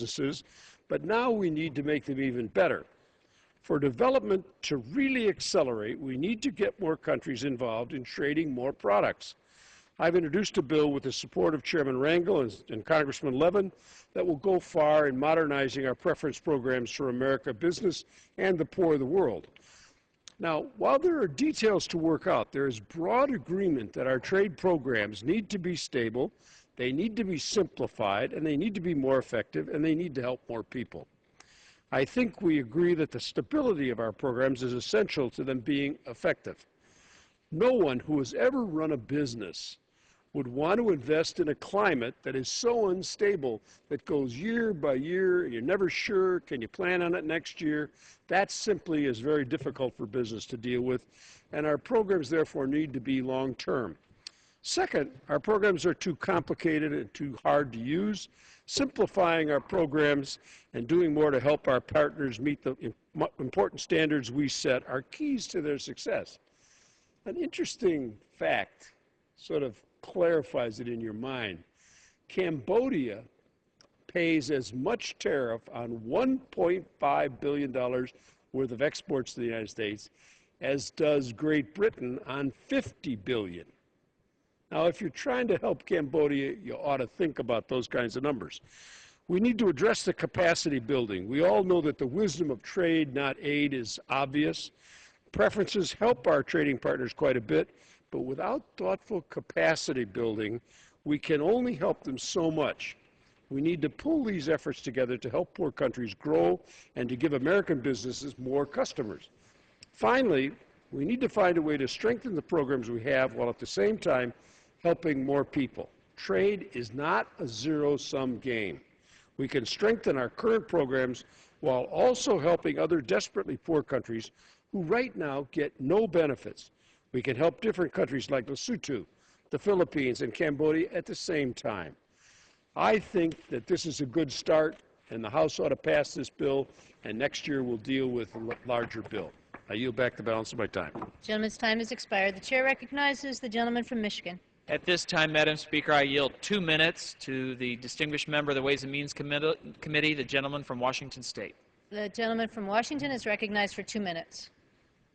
businesses, but now we need to make them even better. For development to really accelerate, we need to get more countries involved in trading more products. I've introduced a bill with the support of Chairman Rangel and Congressman Levin that will go far in modernizing our preference programs for America business and the poor of the world. Now, while there are details to work out, there is broad agreement that our trade programs need to be stable, they need to be simplified, and they need to be more effective, and they need to help more people. I think we agree that the stability of our programs is essential to them being effective. No one who has ever run a business would want to invest in a climate that is so unstable that goes year by year, you're never sure, can you plan on it next year? That simply is very difficult for business to deal with, and our programs therefore need to be long-term. Second, our programs are too complicated and too hard to use. Simplifying our programs and doing more to help our partners meet the important standards we set are keys to their success. An interesting fact sort of clarifies it in your mind. Cambodia pays as much tariff on $1.5 billion worth of exports to the United States as does Great Britain on $50 billion. Now, if you're trying to help Cambodia, you ought to think about those kinds of numbers. We need to address the capacity building. We all know that the wisdom of trade, not aid, is obvious. Preferences help our trading partners quite a bit, but without thoughtful capacity building, we can only help them so much. We need to pull these efforts together to help poor countries grow and to give American businesses more customers. Finally, we need to find a way to strengthen the programs we have while at the same time helping more people. Trade is not a zero-sum game. We can strengthen our current programs while also helping other desperately poor countries who right now get no benefits. We can help different countries like Lesotho, the Philippines, and Cambodia at the same time. I think that this is a good start, and the House ought to pass this bill, and next year we'll deal with a larger bill. I yield back the balance of my time. The gentleman's time has expired. The chair recognizes the gentleman from Michigan. At this time, Madam Speaker, I yield 2 minutes to the distinguished member of the Ways and Means Committee, the gentleman from Washington State. The gentleman from Washington is recognized for 2 minutes.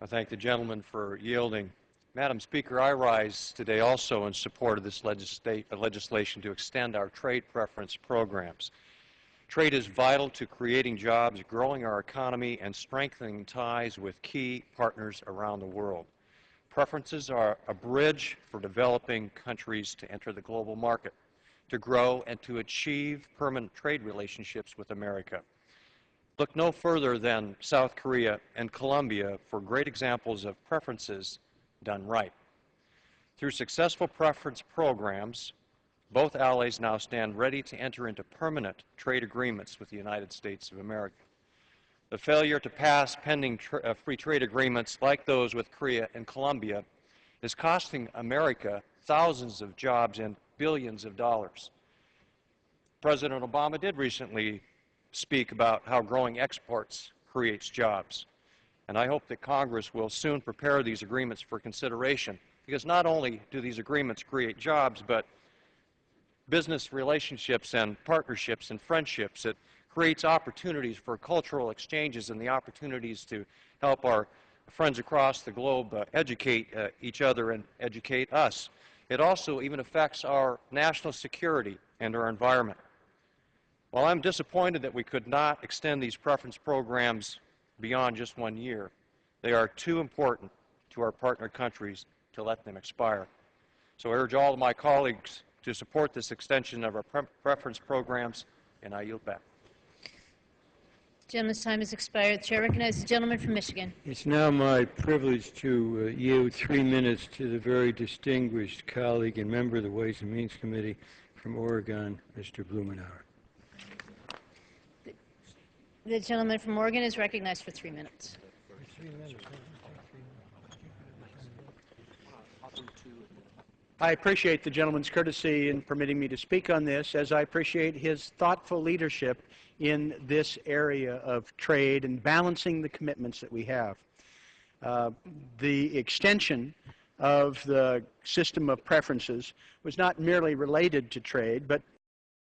I thank the gentleman for yielding. Madam Speaker, I rise today also in support of this legislation to extend our trade preference programs. Trade is vital to creating jobs, growing our economy, and strengthening ties with key partners around the world. Preferences are a bridge for developing countries to enter the global market, to grow, and to achieve permanent trade relationships with America. Look no further than South Korea and Colombia for great examples of preferences done right. Through successful preference programs, both allies now stand ready to enter into permanent trade agreements with the United States of America. The failure to pass pending free trade agreements like those with Korea and Colombia is costing America thousands of jobs and billions of dollars. President Obama did recently speak about how growing exports creates jobs. And I hope that Congress will soon prepare these agreements for consideration, because not only do these agreements create jobs, but business relationships and partnerships and friendships. It creates opportunities for cultural exchanges and the opportunities to help our friends across the globe educate each other and educate us. It also even affects our national security and our environment. While I'm disappointed that we could not extend these preference programs beyond just 1 year, they are too important to our partner countries to let them expire. So I urge all of my colleagues to support this extension of our preference programs, and I yield back. The gentleman's time has expired. The chair recognizes the gentleman from Michigan. It's now my privilege to yield 3 minutes to the very distinguished colleague and member of the Ways and Means Committee from Oregon, Mr. Blumenauer. The gentleman from Oregon is recognized for 3 minutes. I appreciate the gentleman's courtesy in permitting me to speak on this, as I appreciate his thoughtful leadership in this area of trade and balancing the commitments that we have. The extension of the system of preferences was not merely related to trade, but